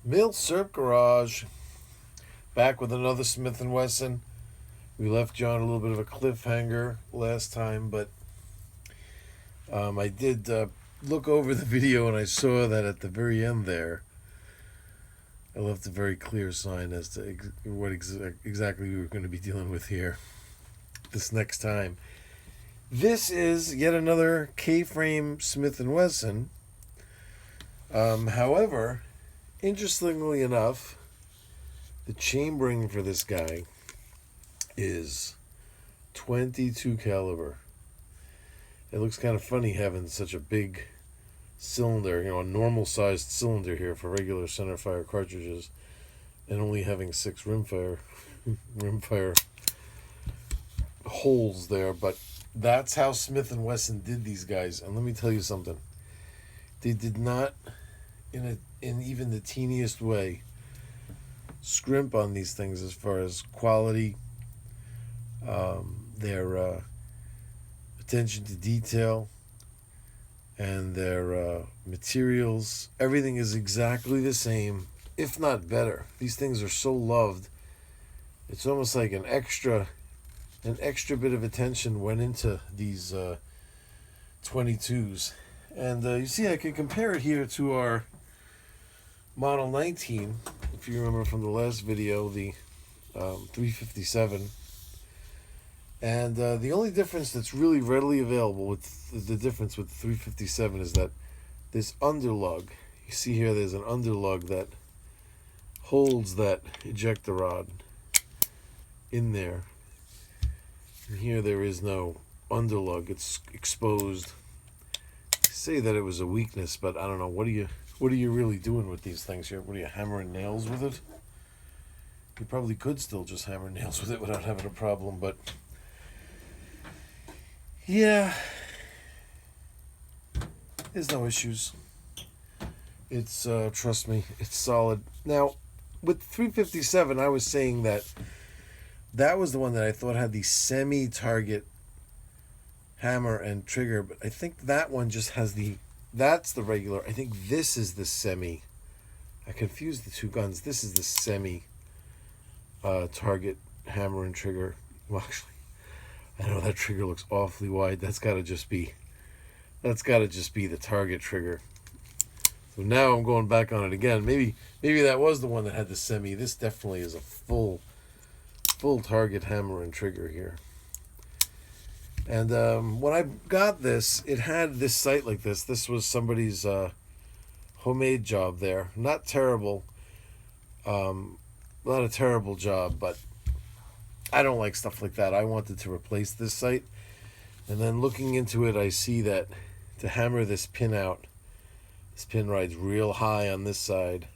Mill Circ Garage, back with another Smith Wesson. We left John a little bit of a cliffhanger last time, but I did look over the video and I saw that at the very end there, I left a very clear sign as to what exactly we were going to be dealing with here this next time. This is yet another K-frame Smith & Wesson. However, interestingly enough, the chambering for this guy is 22 caliber. It looks kind of funny having such a big cylinder, a normal sized cylinder here for regular centerfire cartridges, and only having 6 rimfire holes there. But that's how Smith & Wesson did these guys, and let me tell you something. They did not, in even the teeniest way, scrimp on these things as far as quality, their attention to detail, and their materials. Everything is exactly the same, if not better. These things are so loved. It's almost like an extra bit of attention went into these 22s. And you see, I can compare it here to our Model 19, if you remember from the last video, the 357. And the only difference that's really readily available with the difference with the 357 is that this underlug, you see here there's an underlug that holds that ejector rod in there. And here there is no underlug, it's exposed. I say that it was a weakness, but I don't know, what are you really doing with these things here? What are you, hammering nails with it? You probably could still just hammer nails with it without having a problem, but yeah, there's no issues. It's, trust me, it's solid. Now, with 357, I was saying that was the one that I thought had the semi-target hammer and trigger, but I think that one just has that's the regular. I think this is the semi. I confused the two guns. This is the semi target hammer and trigger. Well, actually, I know that trigger looks awfully wide. That's got to just be the target trigger. So now I'm going back on it again. Maybe that was the one that had the semi. This definitely is a full target hammer and trigger here. And when I got this, it had this sight like this. This was somebody's homemade job there. Not terrible. Not a terrible job, but I don't like stuff like that. I wanted to replace this sight. And then looking into it, I see that to hammer this pin out, this pin rides real high on this side.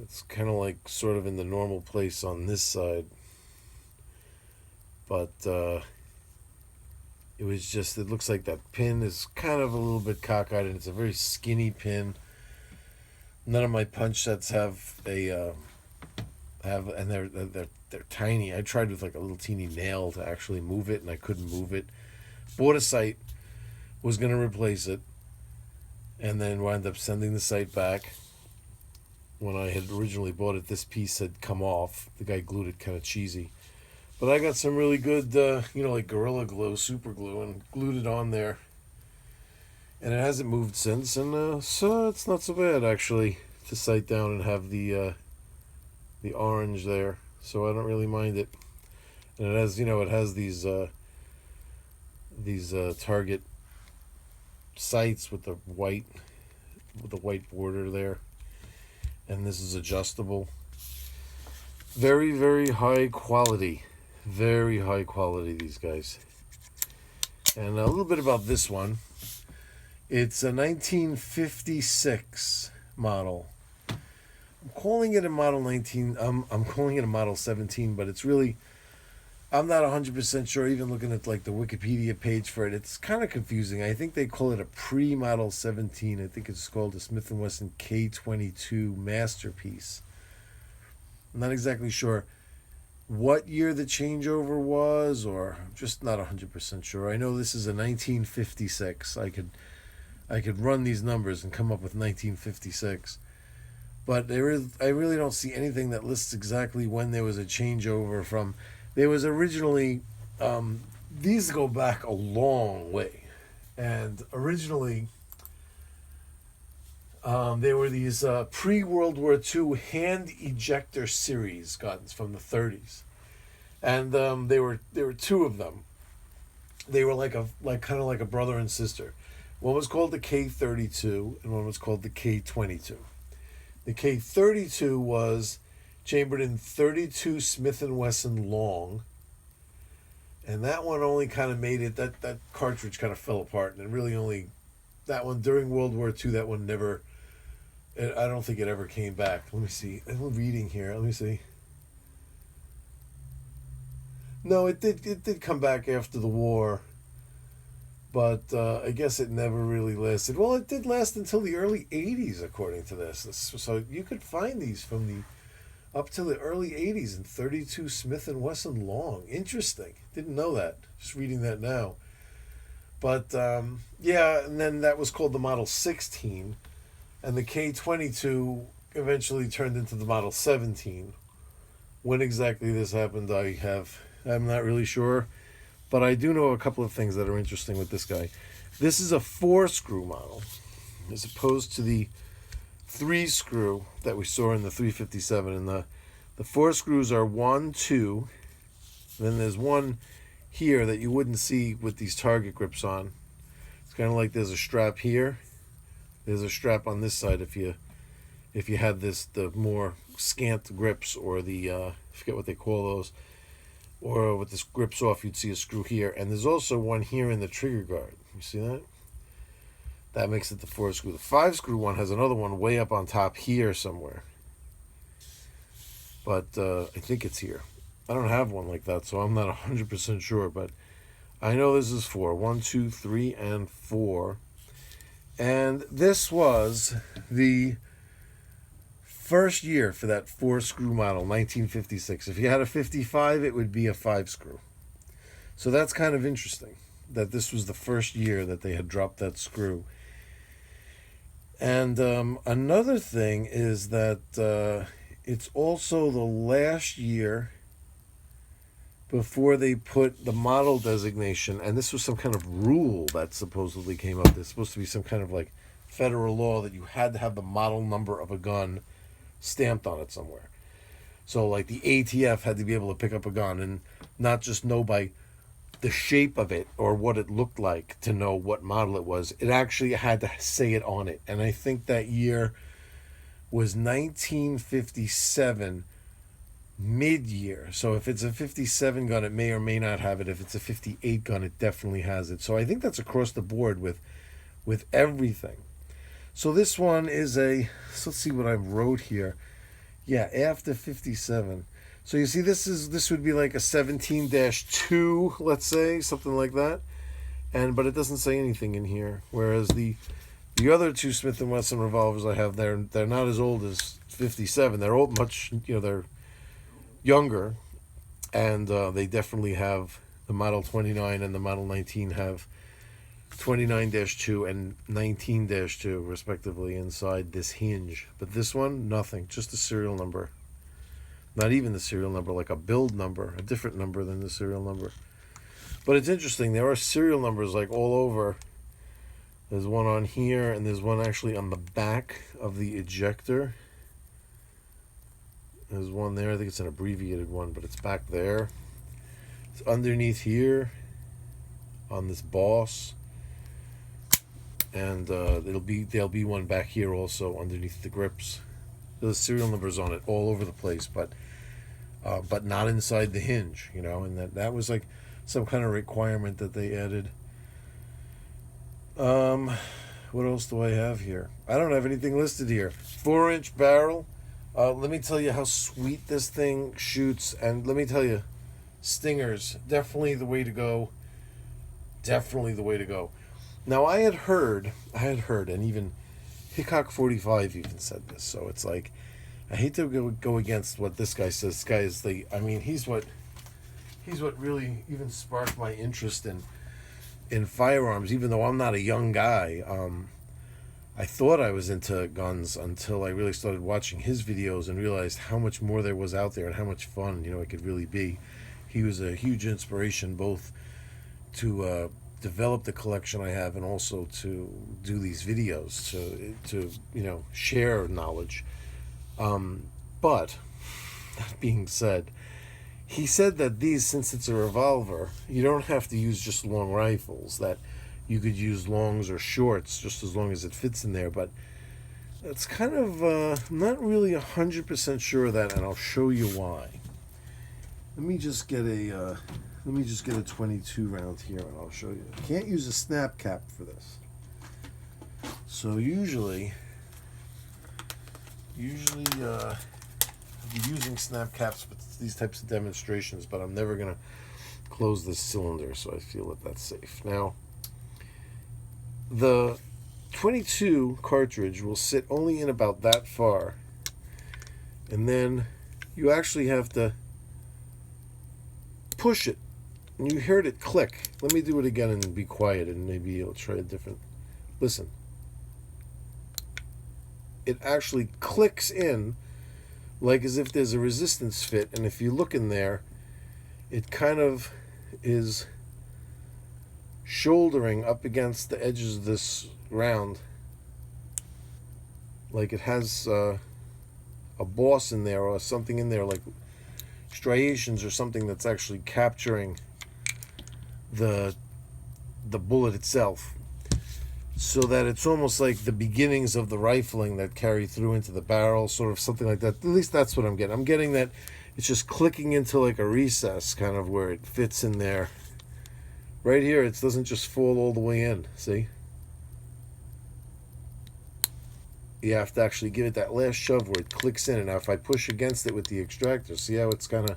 It's kind of like sort of in the normal place on this side. But it looks like that pin is kind of a little bit cockeyed, and it's a very skinny pin. None of my punch sets have and they're tiny. I tried with like a little teeny nail to actually move it, and I couldn't move it. Bought a sight, was going to replace it, and then wound up sending the sight back. When I had originally bought it, this piece had come off. The guy glued it kind of cheesy. But I got some really good, like Gorilla Glue, super glue, and glued it on there. And it hasn't moved since, and so it's not so bad, actually, to sight down and have the orange there. So I don't really mind it. And it has these target sights with the white border there. And this is adjustable. Very, very high quality. Very high quality, these guys. And a little bit about this one. It's a 1956 model. I'm calling it a Model 19. I'm calling it a Model 17, but it's really, I'm not 100% sure. Even looking at like the Wikipedia page for it, it's kind of confusing. I think they call it a pre-Model 17. I think it's called a Smith & Wesson K22 Masterpiece. I'm not exactly sure what year the changeover was, or I'm just not 100% sure. I know this is a 1956. I could run these numbers and come up with 1956. but I really don't see anything that lists exactly when there was a changeover from. There was originally, these go back a long way, and originally there were these pre-World War II hand ejector series guns from the 30s, and there were two of them. They were like kind of like a brother and sister. One was called the K22, and one was called the K22. The K32 was chambered in 32 Smith Wesson long, and that one only kind of made it, that cartridge kind of fell apart, and it really only, that one during World War II, that one never, I don't think it ever came back. Let me see. I'm reading here. Let me see. No, it did come back after the war, but I guess it never really lasted. Well, it did last until the early 80s, according to this. So you could find these from the up to the early 80s in 32 Smith & Wesson long. Interesting. Didn't know that. Just reading that now. But, yeah, and then that was called the Model 16, and the K22 eventually turned into the Model 17. When exactly this happened, I'm not really sure. But I do know a couple of things that are interesting with this guy. This is a 4-screw model, as opposed to the 3-screw that we saw in the 357. And the 4 screws are 1, 2. Then there's one here that you wouldn't see with these target grips on. It's kind of like there's a strap here. There's a strap on this side if you had the more scant grips, or the I forget what they call those. Or with this grips off, you'd see a screw here. And there's also one here in the trigger guard. You see that? That makes it the 4-screw. The 5-screw one has another one way up on top here somewhere. But I think it's here. I don't have one like that, so I'm not 100% sure. But I know this is 4. 1, 2, 3, and 4. And this was the first year for that 4-screw model, 1956. If you had a 55, it would be a 5-screw. So that's kind of interesting that this was the first year that they had dropped that screw. And another thing is that it's also the last year before they put the model designation, and this was some kind of rule that supposedly came up. There's supposed to be some kind of like federal law that you had to have the model number of a gun stamped on it somewhere. So like the ATF had to be able to pick up a gun and not just know by the shape of it or what it looked like to know what model it was. It actually had to say it on it. And I think that year was 1957 mid-year. So if it's a 57 gun, it may or may not have it. If it's a 58 gun, it definitely has it. So I think that's across the board with everything. So this one is let's see what I wrote here. Yeah, after 57. So you see, this would be like a 17-2, let's say, something like that. But it doesn't say anything in here. Whereas the other two Smith & Wesson revolvers I have, they're not as old as 57. They're old, much, they're younger, and they definitely have the Model 29 and the Model 19 have 29-2 and 19-2 respectively inside this hinge. But this one, nothing, just the serial number. Not even the serial number, like a build number, a different number than the serial number. But it's interesting, there are serial numbers like all over. There's one on here, and there's one actually on the back of the ejector. There's one there, I think it's an abbreviated one, but it's back there. It's underneath here on this boss. And there'll be one back here also underneath the grips. There's serial numbers on it all over the place, but not inside the hinge, and that was like some kind of requirement that they added. What else do I have here? I don't have anything listed here. 4-inch barrel. Let me tell you how sweet this thing shoots, and let me tell you, stingers, definitely the way to go. Definitely the way to go. Now, I had heard, and even Hickok 45 even said this, so it's like, I hate to go against what this guy says. This guy is he's what really even sparked my interest in firearms, even though I'm not a young guy. I thought I was into guns until I really started watching his videos and realized how much more there was out there and how much fun, it could really be. He was a huge inspiration both to develop the collection I have and also to do these videos to share knowledge. But that being said, he said that these, since it's a revolver, you don't have to use just long rifles, that you could use longs or shorts just as long as it fits in there. But that's kind of, I'm not really 100% sure of that, and I'll show you why. Let me just get a 22 round here, and I'll show you. You can't use a snap cap for this. So usually I'll be using snap caps for these types of demonstrations, but I'm never gonna close this cylinder, so I feel that that's safe. Now, the 22 cartridge will sit only in about that far, and then you actually have to push it, and you heard it click. Let me do it again and be quiet, and maybe you'll try a different. Listen. It actually clicks in like as if there's a resistance fit, and if you look in there, it kind of is shouldering up against the edges of this round, like it has a boss in there or something in there, like striations or something that's actually capturing the bullet itself, so that it's almost like the beginnings of the rifling that carry through into the barrel, sort of something like that. At least that's what I'm getting. I'm getting that it's just clicking into like a recess, kind of where it fits in there. Right here, it doesn't just fall all the way in, see? You have to actually give it that last shove where it clicks in. And now if I push against it with the extractor, see how it's kind of,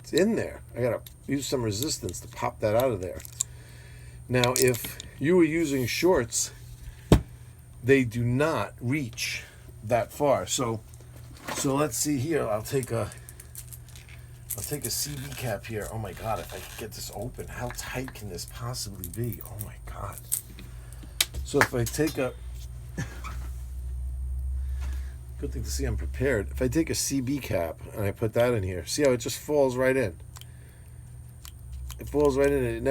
it's in there. I gotta use some resistance to pop that out of there. Now, if you were using shorts, they do not reach that far. So let's see here. I'll take a CB cap here. Oh my God, if I could get this open, how tight can this possibly be? Oh my God. So if I take a, good thing to see I'm prepared. If I take a CB cap and I put that in here, see how it just falls right in? It falls right in, and it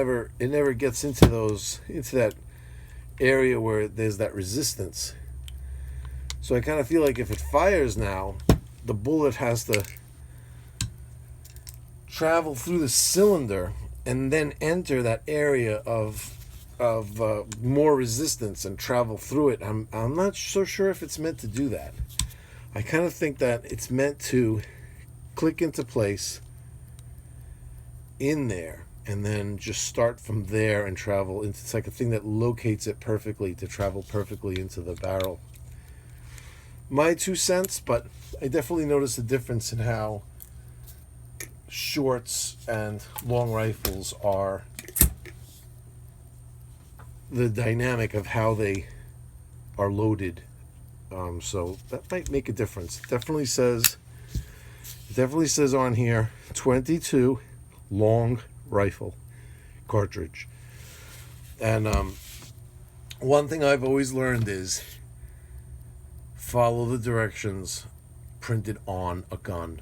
never gets into that area where there's that resistance. So I kind of feel like if it fires now, the bullet has to travel through the cylinder and then enter that area of more resistance and travel through it. I'm not so sure if it's meant to do that. I kind of think that it's meant to click into place in there and then just start from there and travel into, it's like a thing that locates it perfectly to travel perfectly into the barrel. My 2 cents, but I definitely noticed a difference in how shorts and long rifles are, the dynamic of how they are loaded. So that might make a difference. It definitely says on here 22 long rifle cartridge. And one thing I've always learned is follow the directions printed on a gun.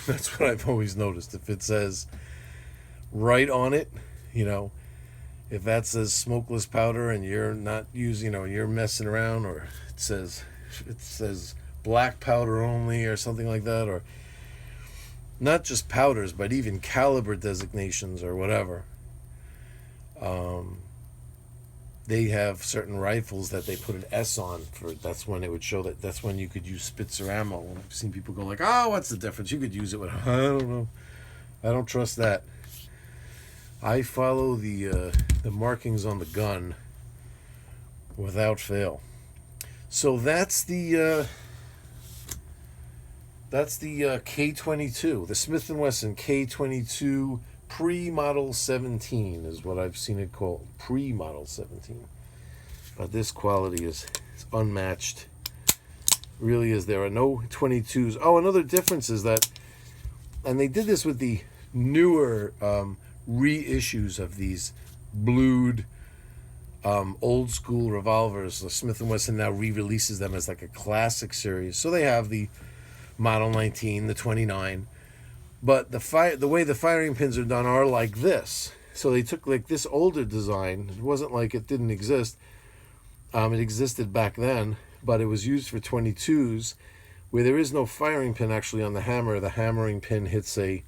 That's what I've always noticed. If it says right on it, if that says smokeless powder and you're not using, you're messing around, or it says black powder only or something like that, or not just powders, but even caliber designations or whatever. They have certain rifles that they put an S on for. That's when it would show that's when you could use Spitzer ammo. I've seen people go like, "Oh, what's the difference? You could use it with." I don't know. I don't trust that. I follow the markings on the gun without fail. So that's the K22, the Smith Wesson K22 pre-model 17 is what I've seen it called, pre-model 17. But this quality is unmatched, really is. There are no 22s. Oh, another difference is that, and they did this with the newer reissues of these blued old school revolvers. The Smith Wesson now re-releases them as like a classic series. So they have the Model 19, the 29, but the way the firing pins are done are like this. So they took like this older design. It wasn't like it didn't exist. It existed back then, but it was used for 22s, where there is no firing pin actually on the hammer. The hammering pin hits a,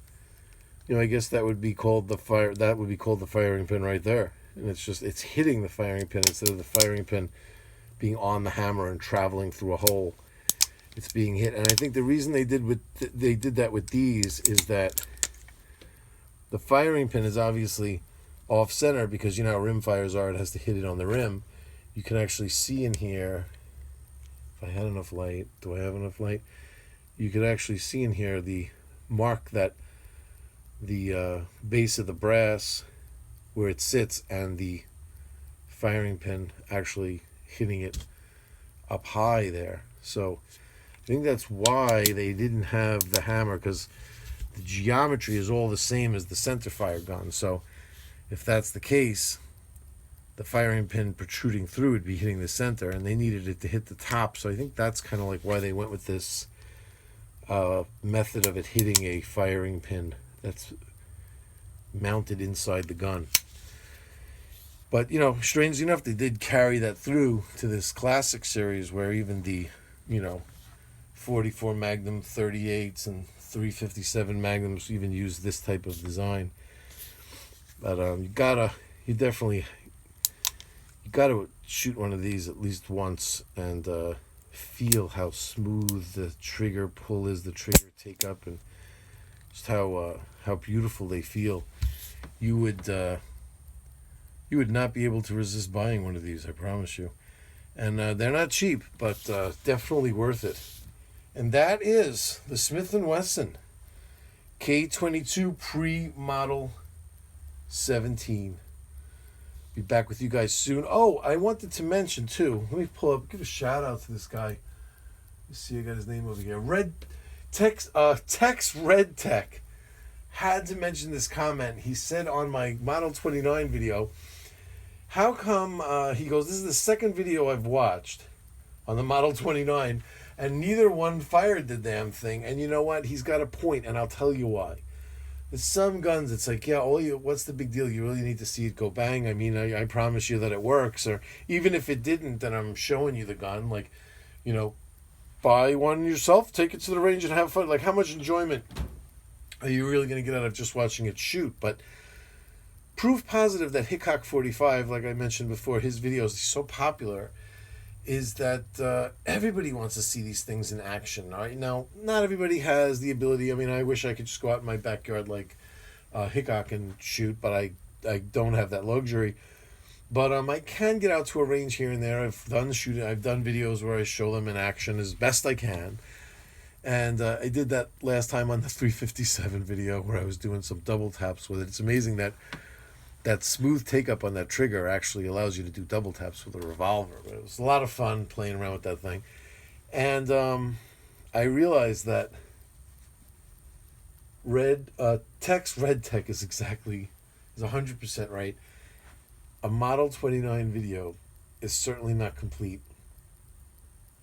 I guess that would be called the firing pin right there. And it's hitting the firing pin instead of the firing pin being on the hammer and traveling through a hole. It's being hit. And I think the reason they did that with these is that the firing pin is obviously off center, because you know how rimfires are, it has to hit it on the rim. You can actually see in here, if I had enough light, do I have enough light? You could actually see in here the mark that the base of the brass where it sits and the firing pin actually hitting it up high there. So I think that's why they didn't have the hammer, because the geometry is all the same as the center fire gun. So if that's the case, the firing pin protruding through would be hitting the center, and they needed it to hit the top. So I think that's kind of like why they went with this method of it hitting a firing pin that's mounted inside the gun. But, strangely enough, they did carry that through to this classic series, where even the, 44 Magnum 38s and 357 Magnums even use this type of design. But you gotta shoot one of these at least once and feel how smooth the trigger pull is, the trigger take up, and just how beautiful they feel. You would not be able to resist buying one of these, I promise you. And they're not cheap, but definitely worth it. And that is the Smith & Wesson K22 pre-model 17. Be back with you guys soon. Oh, I wanted to mention too. Let me give a shout out to this guy. Let's see, I got his name over here. Tex Red Tech. Had to mention this comment. He said on my Model 29 video, how come, he goes, this is the second video I've watched on the Model 29, and neither one fired the damn thing. And you know what? He's got a point, and I'll tell you why. With some guns, it's like, yeah, what's the big deal? You really need to see it go bang. I mean, I promise you that it works. Or even if it didn't, then I'm showing you the gun. Like, buy one yourself, take it to the range and have fun. Like, how much enjoyment are you really going to get out of just watching it shoot? But proof positive that Hickok 45, like I mentioned before, his videos, he's so popular, is that everybody wants to see these things in action. Right now, not everybody has the ability. I mean, I wish I could just go out in my backyard like Hickok and shoot, but I don't have that luxury. But I can get out to a range here and there. I've done videos where I show them in action as best I can. And I did that last time on the 357 video where I was doing some double taps with it. It's amazing that smooth take up on that trigger actually allows you to do double taps with a revolver. But it was a lot of fun playing around with that thing. And I realized that Tex Red Tech is 100% right. A Model 29 video is certainly not complete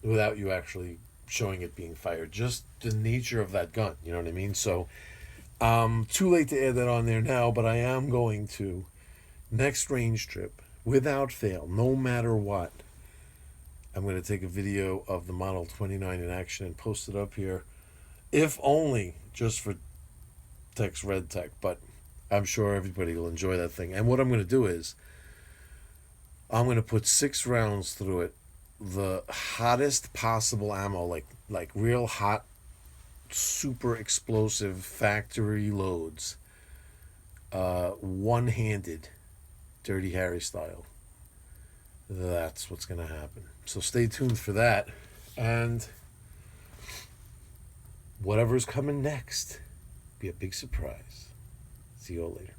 without you actually showing it being fired. Just the nature of that gun, you know what I mean? So too late to add that on there now, but I am going to, next range trip, without fail, no matter what, I'm going to take a video of the Model 29 in action and post it up here, if only just for Tex Red Tech. But I'm sure everybody will enjoy that thing. And what I'm going to do is I'm going to put 6 rounds through it, the hottest possible ammo, like real hot, super explosive factory loads, one-handed, Dirty Harry style. That's what's going to happen. So stay tuned for that. And whatever's coming next, be a big surprise. See you all later.